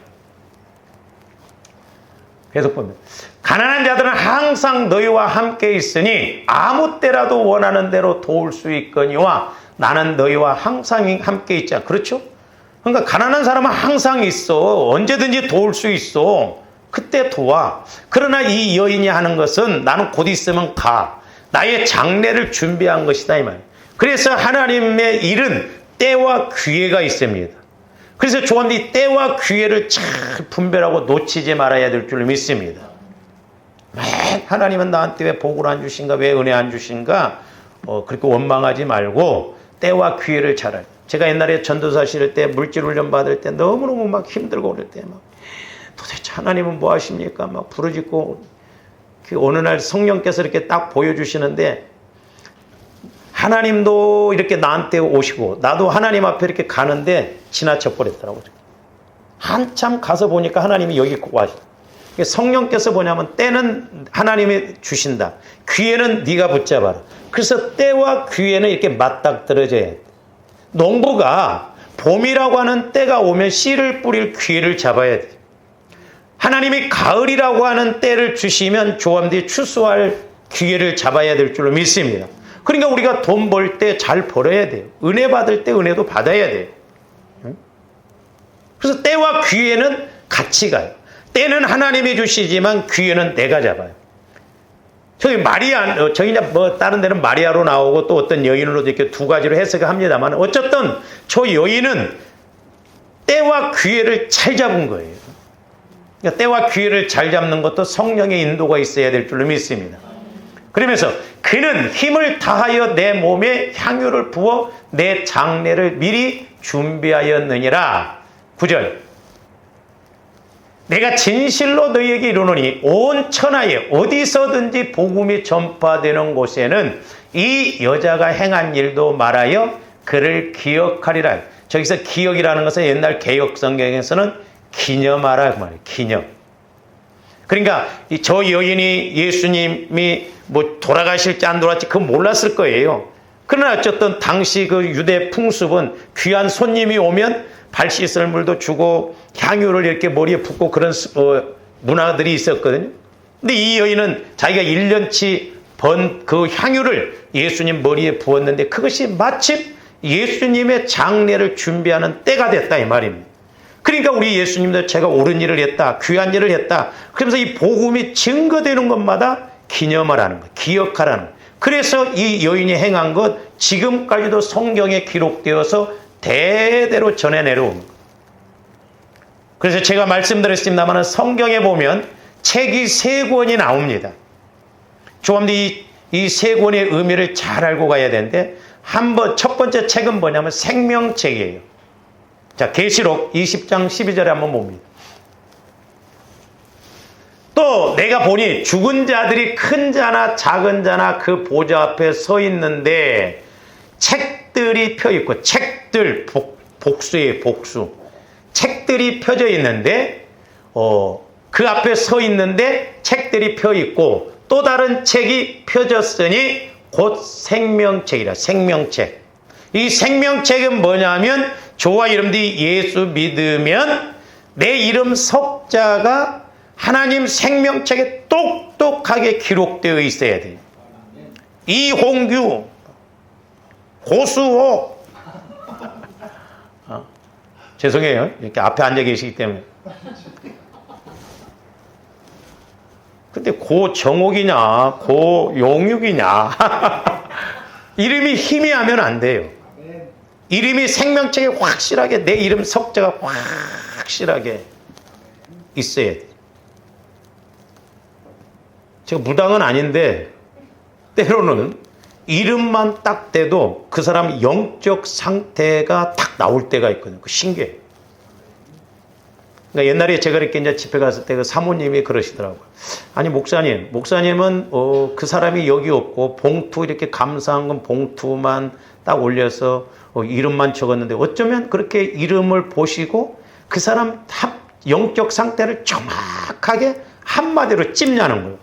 계속 보면 가난한 자들은 항상 너희와 함께 있으니 아무 때라도 원하는 대로 도울 수 있거니와 나는 너희와 항상 함께 있자. 그렇죠? 그러니까 가난한 사람은 항상 있어. 언제든지 도울 수 있어. 그때 도와. 그러나 이 여인이 하는 것은 나는 곧 있으면 가. 나의 장례를 준비한 것이다 이 말. 그래서 하나님의 일은 때와 기회가 있습니다. 그래서 조언이 때와 기회를 잘 분별하고 놓치지 말아야 될 줄 믿습니다. 하나님은 나한테 왜 복을 안 주신가, 왜 은혜 안 주신가, 그렇게 원망하지 말고 때와 기회를 잘 알아요. 제가 옛날에 전도사 실을 때 물질 훈련 받을 때 너무너무 막 힘들고 그럴 때 막 도대체 하나님은 뭐 하십니까? 막 부르짖고 어느 날 성령께서 이렇게 딱 보여주시는데 하나님도 이렇게 나한테 오시고 나도 하나님 앞에 이렇게 가는데 지나쳐 버렸더라고요. 한참 가서 보니까 하나님이 여기 와시. 성령께서 뭐냐면 때는 하나님이 주신다. 기회는 네가 붙잡아라. 그래서 때와 기회는 이렇게 맞닥뜨려져야 돼. 농부가 봄이라고 하는 때가 오면 씨를 뿌릴 기회를 잡아야 돼. 하나님이 가을이라고 하는 때를 주시면 조함들이 추수할 기회를 잡아야 될 줄로 믿습니다. 그러니까 우리가 돈 벌 때 잘 벌어야 돼요. 은혜 받을 때 은혜도 받아야 돼요. 그래서 때와 기회는 같이 가요. 때는 하나님이 주시지만 기회는 내가 잡아요. 저기 마리아, 저기 뭐 다른 데는 마리아로 나오고 또 어떤 여인으로도 이렇게 두 가지로 해석을 합니다만 어쨌든 저 여인은 때와 기회를 잘 잡은 거예요. 그러니까 때와 기회를 잘 잡는 것도 성령의 인도가 있어야 될 줄로 믿습니다. 그러면서 그는 힘을 다하여 내 몸에 향유를 부어 내 장례를 미리 준비하였느니라. 9절 내가 진실로 너희에게 이르노니 온 천하에 어디서든지 복음이 전파되는 곳에는 이 여자가 행한 일도 말하여 그를 기억하리라. 저기서 기억이라는 것은 옛날 개역 성경에서는 기념하라 그 말이에요. 기념. 그러니까 저 여인이 예수님이 뭐 돌아가실지 안 돌아갈지 그건 몰랐을 거예요. 그러나 어쨌든 당시 그 유대 풍습은 귀한 손님이 오면 발 씻을 물도 주고 향유를 이렇게 머리에 붓고 그런 문화들이 있었거든요. 근데 이 여인은 자기가 1년치 번 그 향유를 예수님 머리에 부었는데 그것이 마침 예수님의 장례를 준비하는 때가 됐다 이 말입니다. 그러니까 우리 예수님도 제가 옳은 일을 했다, 귀한 일을 했다. 그러면서 이 복음이 증거되는 것마다 기념하라는 것, 기억하라는 것. 그래서 이 여인이 행한 것 지금까지도 성경에 기록되어서 대대로 전해 내려온 것. 그래서 제가 말씀드렸습니다만 성경에 보면 책이 3권이 나옵니다. 조금들이 이 3권의 의미를 잘 알고 가야 되는데 첫 번째 책은 뭐냐면 생명책이에요. 자, 계시록 20장 12절에 한번 봅니다. 또 내가 보니 죽은 자들이 큰 자나 작은 자나 그 보좌 앞에 서 있는데 책들이 펴 있고 책들 복수의 복수 책들이 펴져 있는데 그 앞에 서 있는데 책들이 펴 있고 또 다른 책이 펴졌으니 곧 생명책이라. 생명책. 이 생명책은 뭐냐면 저와 여러분들이 예수 믿으면 내 이름 석자가 하나님 생명책에 똑똑하게 기록되어 있어야 돼요. 이홍규 고수호. 죄송해요. 이렇게 앞에 앉아 계시기 때문에. 근데 고정옥이냐, 고용육이냐. 이름이 희미하면 안 돼요. 이름이 생명책에 확실하게, 내 이름 석자가 확실하게 있어야 돼. 제가 무당은 아닌데, 때로는 이름만 딱 대도 그 사람 영적 상태가 딱 나올 때가 있거든요. 그 신기해. 그러니까 옛날에 제가 이렇게 이제 집회 갔을 때 그 사모님이 그러시더라고요. 아니, 목사님은 그 사람이 여기 없고 봉투 이렇게 감사한 건 봉투만 딱 올려서 이름만 적었는데 어쩌면 그렇게 이름을 보시고 그 사람 영적 상태를 정확하게 한마디로 찝냐는 거예요.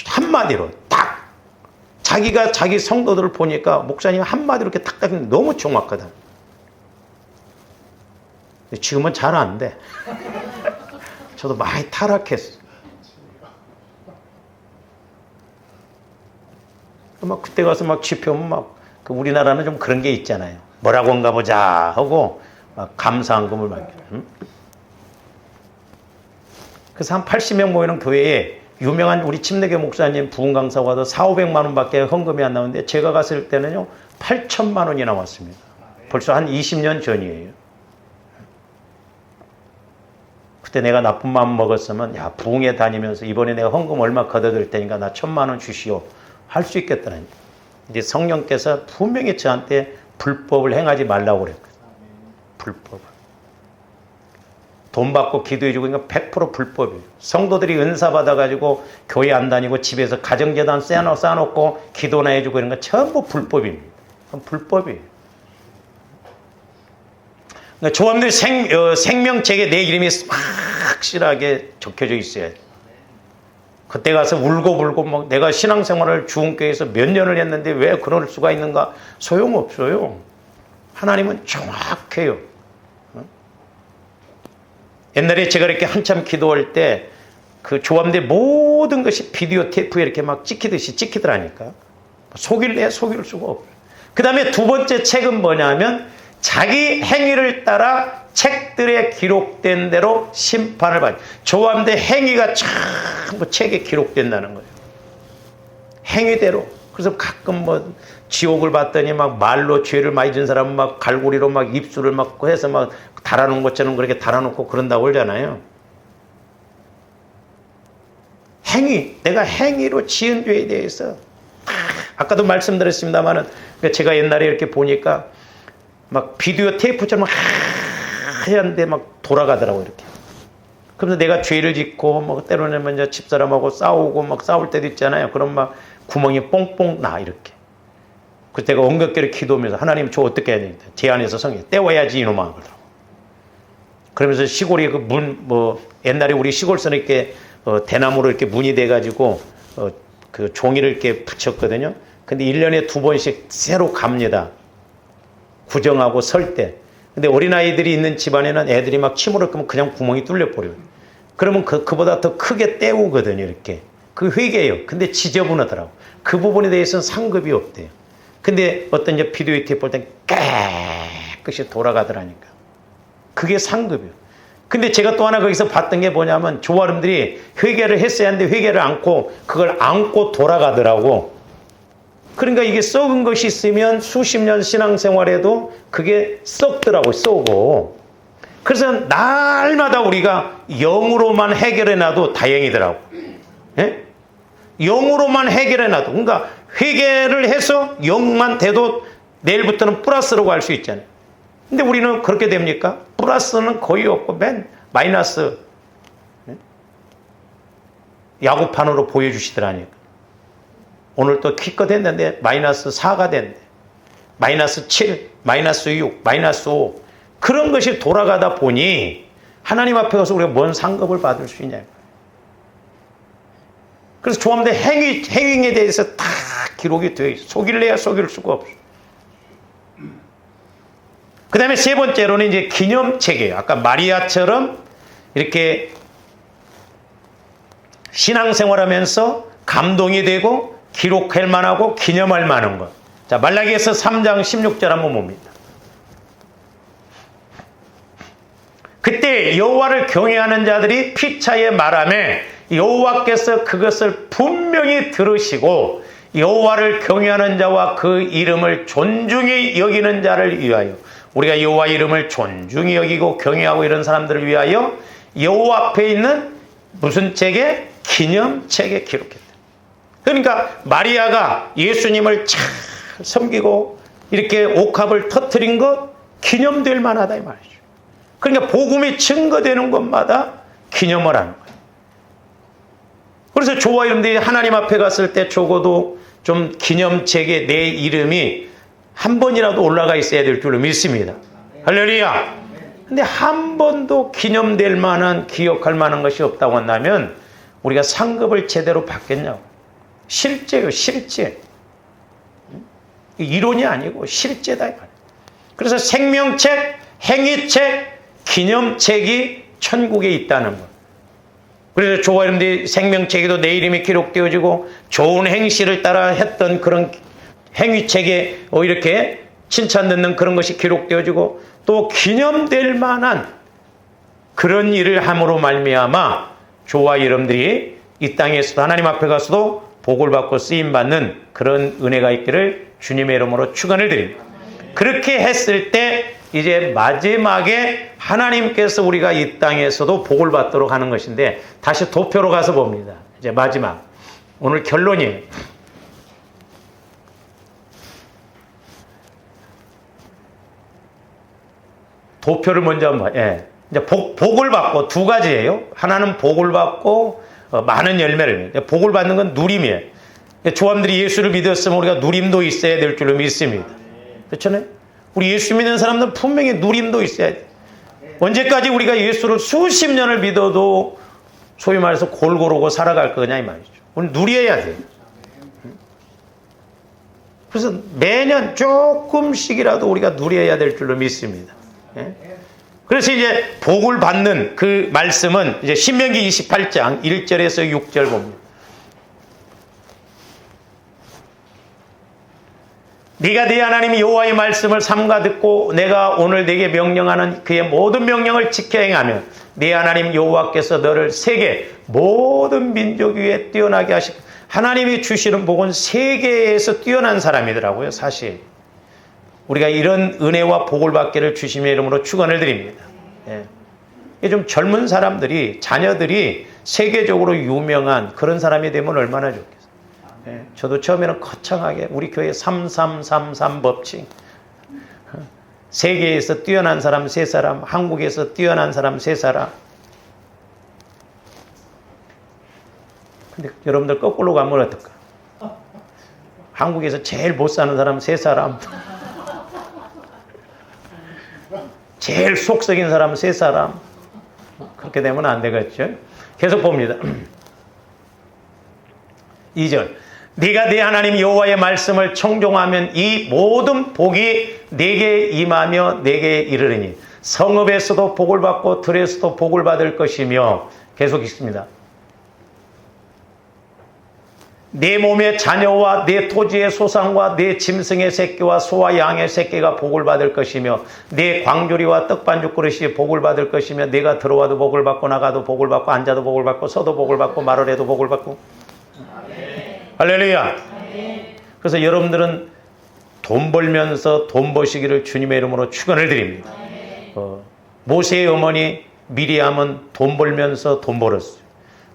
한마디로 딱. 자기가 자기 성도들을 보니까 목사님 한마디로 이렇게 탁 했는데 너무 정확하다. 지금은 잘 안 돼. 저도 많이 타락했어. 막 그때 가서 막 집회하면 막 우리나라는 좀 그런 게 있잖아요. 뭐라고 한가 보자 하고 막 감사한금을 막. 응? 그래서 한 80명 모이는 교회에 유명한 우리 침례교 목사님 부흥 강사가 와도 400~500만 원밖에 헌금이 안 나오는데 제가 갔을 때는요 8천만 원이 나왔습니다. 벌써 한 20년 전이에요. 그때 내가 나쁜 마음 먹었으면 야 부흥회 다니면서 이번에 내가 헌금 얼마 걷어들 테니까 나 1,000만 원 주시오 할 수 있겠다는. 이제 성령께서 분명히 저한테 불법을 행하지 말라고 그랬거든요. 불법을. 돈 받고 기도해주고 그러니까 100% 불법이에요. 성도들이 은사 받아가지고 교회 안 다니고 집에서 가정재단 쌓아놓고 기도나 해주고 이런 거 전부 불법입니다. 그건 불법이에요. 그러니까 조합들 생명책에 내 이름이 확실하게 적혀져 있어야 돼. 그때 가서 울고불고 막 내가 신앙생활을 주은교회에서 몇 년을 했는데 왜 그럴 수가 있는가? 소용없어요. 하나님은 정확해요. 옛날에 제가 이렇게 한참 기도할 때 그 조합들 모든 것이 비디오 테이프에 이렇게 막 찍히더라니까. 속일 수가 없어요. 그 다음에 두 번째 책은 뭐냐면 자기 행위를 따라 책들에 기록된 대로 심판을 받아요. 조합대 행위가 전부 책에 기록된다는 거예요. 행위대로. 그래서 가끔 뭐 지옥을 봤더니 막 말로 죄를 많이 진 사람은 막 갈고리로 막 입술을 막 해서 막 달아놓은 것처럼 그렇게 달아놓고 그런다고 그러잖아요. 행위, 내가 행위로 지은 죄에 대해서 아까도 말씀드렸습니다만은 제가 옛날에 이렇게 보니까 막 비디오 테이프처럼 하얀데 막 돌아가더라고 이렇게. 그러면서 내가 죄를 짓고 뭐 때로는 먼저 집사람하고 싸우고 막 싸울 때도 있잖아요. 그럼 막 구멍이 뽕뽕 나 이렇게. 그때가 엉겁게를 기도하면서 하나님 저 어떻게 해야 되겠다. 제 안에서 성에 떼워야지 이놈아 그러더라고. 그러면서 시골이 그 문 뭐 옛날에 우리 시골서는 이렇게 대나무로 이렇게 문이 돼가지고 그 종이를 이렇게 붙였거든요. 근데 1년에 2번씩 새로 갑니다. 구정하고 설 때. 근데 어린아이들이 있는 집안에는 애들이 막 침을 끄면 그냥 구멍이 뚫려버려요. 그러면 그보다 더 크게 때우거든요, 이렇게. 그 회개예요. 근데 지저분하더라고. 그 부분에 대해서는 상급이 없대요. 근데 어떤 이제 비디오 테이프 볼 땐 깨끗이 돌아가더라니까. 그게 상급이에요. 근데 제가 또 하나 거기서 봤던 게 뭐냐면 조아름들이 회개를 했어야 하는데 회개를 않고 그걸 안고 돌아가더라고. 그러니까 이게 썩은 것이 있으면 수십 년 신앙생활에도 그게 썩더라고요. 썩고. 그래서 날마다 우리가 영으로만 해결해놔도 다행이더라고. 예? 영으로만 해결해놔도. 그러니까 회개를 해서 영만 돼도 내일부터는 플러스라고 할 수 있잖아요. 근데 우리는 그렇게 됩니까? 플러스는 거의 없고 맨 마이너스. 예? 야구판으로 보여주시더라니까. 오늘 또 키껏 했는데 마이너스 4가 된대. 마이너스 7, 마이너스 6, 마이너스 5. 그런 것이 돌아가다 보니 하나님 앞에 가서 우리가 뭔 상급을 받을 수 있냐. 그래서 조합대 행위에 대해서 다 기록이 되어 있어. 속일래야 속일 수가 없어. 그 다음에 세 번째로는 이제 기념책이에요. 아까 마리아처럼 이렇게 신앙생활하면서 감동이 되고 기록할 만하고 기념할 만한 것. 자, 말라기에서 3장 16절 한번 봅니다. 그때 여호와를 경외하는 자들이 피차에 말하매 여호와께서 그것을 분명히 들으시고 여호와를 경외하는 자와 그 이름을 존중히 여기는 자를 위하여, 우리가 여호와 이름을 존중히 여기고 경외하고 이런 사람들을 위하여 여호와 앞에 있는 무슨 책에? 기념책에 기록했다. 그러니까 마리아가 예수님을 잘 섬기고 이렇게 옥합을 터뜨린 것 기념될 만하다 이 말이죠. 그러니까 복음이 증거되는 것마다 기념을 하는 거예요. 그래서 저와 여러분들이 하나님 앞에 갔을 때 적어도 좀 기념책에 내 이름이 한 번이라도 올라가 있어야 될 줄로 믿습니다. 할렐루야. 근데 한 번도 기념될 만한, 기억할 만한 것이 없다고 한다면 우리가 상급을 제대로 받겠냐고. 실제요, 실제. 이론이 아니고 실제다. 그래서 생명책, 행위책, 기념책이 천국에 있다는 것. 그래서 저와 여러분들이 생명책에도 내 이름이 기록되어지고 좋은 행실을 따라 했던 그런 행위책에 이렇게 칭찬 듣는 그런 것이 기록되어지고 또 기념될 만한 그런 일을 함으로 말미암아 저와 여러분들이 이 땅에서도 하나님 앞에 가서도 복을 받고 쓰임받는 그런 은혜가 있기를 주님의 이름으로 축원을 드립니다. 그렇게 했을 때 이제 마지막에 하나님께서 우리가 이 땅에서도 복을 받도록 하는 것인데, 다시 도표로 가서 봅니다. 이제 마지막 오늘 결론이에요. 도표를 먼저 한번 이제 복을 받고 두 가지예요. 하나는 복을 받고 많은 열매를, 복을 받는 건 누림이에요. 조함들이 예수를 믿었으면 우리가 누림도 있어야 될 줄로 믿습니다. 그렇잖아요? 우리 예수 믿는 사람들은 분명히 누림도 있어야 돼. 언제까지 우리가 예수를 수십 년을 믿어도 소위 말해서 골고루고 살아갈 거냐 이 말이죠. 우리 누려야 돼요. 그래서 매년 조금씩이라도 우리가 누려야 될 줄로 믿습니다. 그래서 이제 복을 받는 그 말씀은 이제 신명기 28장 1절에서 6절 봅니다. 네가 네 하나님 여호와의 말씀을 삼가 듣고 내가 오늘 네게 명령하는 그의 모든 명령을 지켜 행하면 네 하나님 여호와께서 너를 세계 모든 민족 위에 뛰어나게 하시고, 하나님이 주시는 복은 세계에서 뛰어난 사람이더라고요. 사실 우리가 이런 은혜와 복을 받기를 주님의 이름으로 축원을 드립니다. 좀 젊은 사람들이, 자녀들이 세계적으로 유명한 그런 사람이 되면 얼마나 좋겠어요. 저도 처음에는 거창하게 우리 교회 3333 법칙, 세계에서 뛰어난 사람 3사람, 한국에서 뛰어난 사람 3사람. 근데 여러분들 거꾸로 가면 어떨까? 한국에서 제일 못 사는 사람 3사람, 제일 속 썩인 사람 3사람. 그렇게 되면 안 되겠죠. 계속 봅니다. 2절. 네가 네 하나님 여호와의 말씀을 청종하면 이 모든 복이 네게 임하며 네게 이르리니 성읍에서도 복을 받고 들에서도 복을 받을 것이며, 계속 있습니다. 네 몸의 자녀와 네 토지의 소산과 네 짐승의 새끼와 소와 양의 새끼가 복을 받을 것이며 네 광조리와 떡반죽 그릇이 복을 받을 것이며 네가 들어와도 복을 받고 나가도 복을 받고 앉아도 복을 받고 서도 복을 받고 말을 해도 복을 받고. 할렐루야. 그래서 여러분들은 돈 벌면서 돈 버시기를 주님의 이름으로 축원을 드립니다. 모세의 어머니 미리암은 돈 벌면서 돈 벌었어요.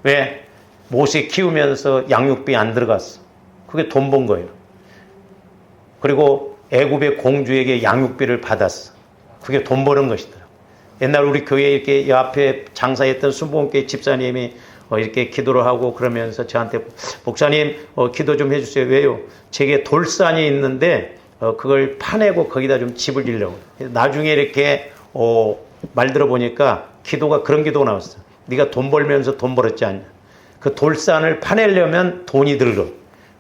왜? 모세 키우면서 양육비 안 들어갔어. 그게 돈 번 거예요. 그리고 애굽의 공주에게 양육비를 받았어. 그게 돈 버는 것이더라고. 옛날 우리 교회에 이렇게 옆에 장사했던 순복음교회 집사님이 이렇게 기도를 하고 그러면서 저한테 목사님 기도 좀 해주세요. 왜요? 제게 돌산이 있는데 그걸 파내고 거기다 좀 집을 지려고. 나중에 이렇게 말 들어보니까 기도가 그런 기도가 나왔어. 네가 돈 벌면서 돈 벌었지 않냐. 그 돌산을 파내려면 돈이 들어.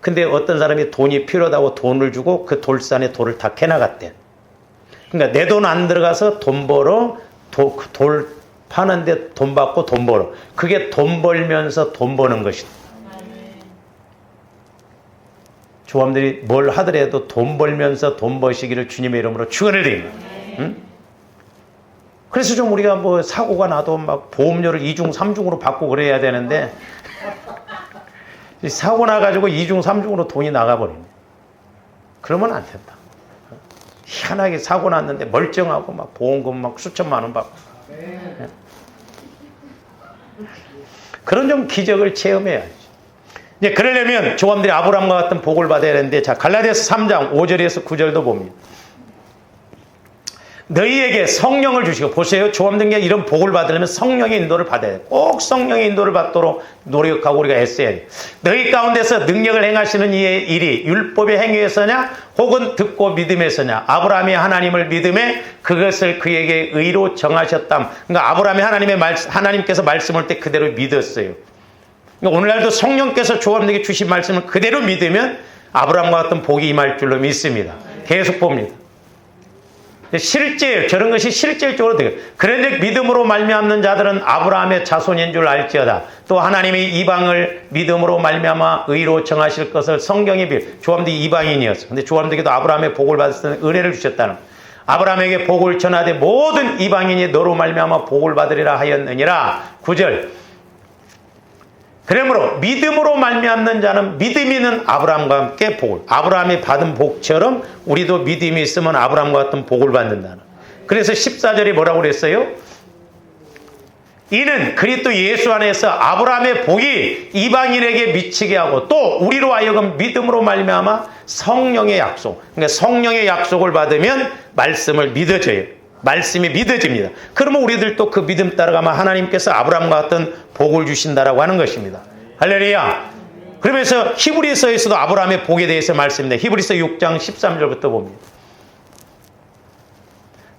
근데 어떤 사람이 돈이 필요하다고 돈을 주고 그 돌산에 돌을 다 캐나갔대. 그러니까 내 돈 안 들어가서 돈 벌어, 돌 파는데 돈 받고 돈 벌어. 그게 돈 벌면서 돈 버는 것이다. 조함들이 뭘 하더라도 돈 벌면서 돈 버시기를 주님의 이름으로 축원을 드립니다. 응? 그래서 좀 우리가 뭐 사고가 나도 막 보험료를 2중, 3중으로 받고 그래야 되는데 사고 나가지고 2중, 3중으로 돈이 나가버리네. 그러면 안 된다. 희한하게 사고 났는데 멀쩡하고 막 보험금 막 수천만 원 받고. 그런 좀 기적을 체험해야지. 이제 그러려면 조함들이 아브라함과 같은 복을 받아야 되는데, 자, 갈라디아서 3장 5절에서 9절도 봅니다. 너희에게 성령을 주시고, 보세요. 조함들에게 이런 복을 받으려면 성령의 인도를 받아야 돼. 꼭 성령의 인도를 받도록 노력하고 우리가 애써야 돼. 너희 가운데서 능력을 행하시는 이의 일이 율법의 행위에서냐 혹은 듣고 믿음에서냐. 아브라함이 하나님을 믿음에 그것을 그에게 의로 정하셨담. 그러니까 아브라함이 하나님께서 말씀할 때 그대로 믿었어요. 그러니까 오늘날도 성령께서 조함들에게 주신 말씀을 그대로 믿으면 아브라함과 같은 복이 임할 줄로 믿습니다. 계속 봅니다. 실제 저런 것이 실질적으로 돼요. 그런데 믿음으로 말미암는 자들은 아브라함의 자손인 줄 알지어다. 또 하나님이 이방을 믿음으로 말미암아 의로 정하실 것을 성경에 조함들이 이방인이었어. 근데 조함들에게도 아브라함의 복을 받았을 때 은혜를 주셨다는. 아브라함에게 복을 전하되 모든 이방인이 너로 말미암아 복을 받으리라 하였느니라. 9절. 그러므로 믿음으로 말미암는 자는 믿음이 있는 아브라함과 함께 복을, 아브라함이 받은 복처럼 우리도 믿음이 있으면 아브라함과 같은 복을 받는다는. 그래서 14절이 뭐라고 그랬어요? 이는 그리스도 예수 안에서 아브라함의 복이 이방인에게 미치게 하고 또 우리로 하여금 믿음으로 말미암아 성령의 약속, 그러니까 성령의 약속을 받으면 말씀을 믿어져요. 말씀이 믿어집니다. 그러면 우리들도 그 믿음 따라가면 하나님께서 아브라함과 같은 복을 주신다라고 하는 것입니다. 할렐루야. 그러면서 히브리서에서도 아브라함의 복에 대해서 말씀입니다. 히브리서 6장 13절부터 봅니다.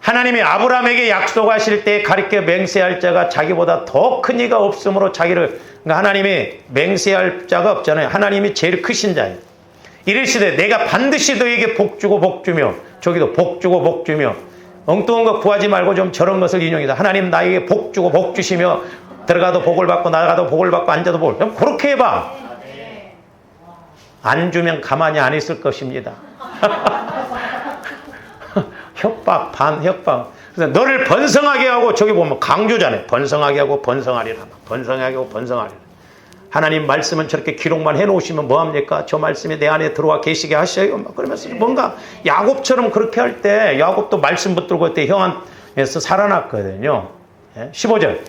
하나님이 아브라함에게 약속하실 때 가리켜 맹세할 자가 자기보다 더 큰 이가 없으므로 자기를, 그러니까 하나님이 맹세할 자가 없잖아요. 하나님이 제일 크신 자예요. 이르시되 내가 반드시 너에게 복 주고 복 주며, 저기도 복 주고 복 주며, 엉뚱한 거 구하지 말고 좀 저런 것을 인용해서 하나님 나에게 복 주고 복 주시며 들어가도 복을 받고 나가도 복을 받고 앉아도 복을, 그럼 그렇게 해봐. 안 주면 가만히 안 있을 것입니다. 협박, 반협박. 그래서 너를 번성하게 하고, 저기 보면 강조잖아요. 번성하게 하고 번성하리라. 번성하게 하고 번성하리라. 하나님 말씀은 저렇게 기록만 해놓으시면 뭐합니까? 저 말씀이 내 안에 들어와 계시게 하셔요. 그러면서 뭔가 야곱처럼 그렇게 할 때, 야곱도 말씀 붙들고 그때 형한에서 살아났거든요. 15절.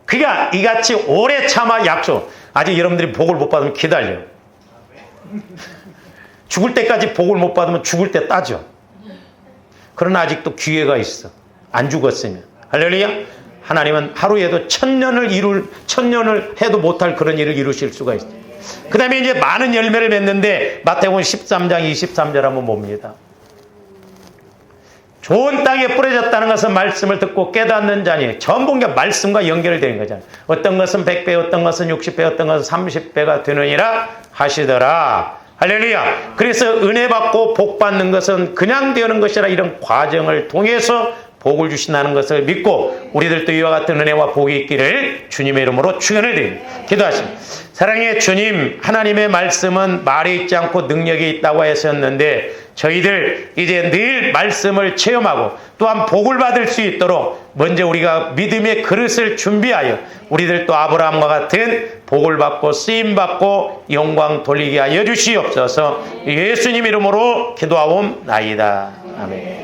그가 이같이 오래 참아 약속. 아직 여러분들이 복을 못 받으면 기다려. 죽을 때까지 복을 못 받으면 죽을 때 따져. 그러나 아직도 기회가 있어. 안 죽었으면. 할렐루야. 하나님은 하루에도 천년을 해도 못할 그런 일을 이루실 수가 있어요. 그 다음에 이제 많은 열매를 맺는데 마태복음 13장 23절 한번 봅니다. 좋은 땅에 뿌려졌다는 것은 말씀을 듣고 깨닫는 자니, 전부 말씀과 연결되는 거잖아요. 어떤 것은 100배, 어떤 것은 60배, 어떤 것은 30배가 되느니라 하시더라. 할렐루야. 그래서 은혜 받고 복 받는 것은 그냥 되는 것이라 이런 과정을 통해서 복을 주신다는 것을 믿고 우리들도 이와 같은 은혜와 복이 있기를 주님의 이름으로 축원을 드립니다. 기도하십니다. 사랑의 주님, 하나님의 말씀은 말이 있지 않고 능력이 있다고 하셨는데 저희들 이제 늘 말씀을 체험하고 또한 복을 받을 수 있도록 먼저 우리가 믿음의 그릇을 준비하여 우리들도 아브라함과 같은 복을 받고 쓰임받고 영광 돌리게 하여 주시옵소서. 예수님 이름으로 기도하옵나이다. 아멘.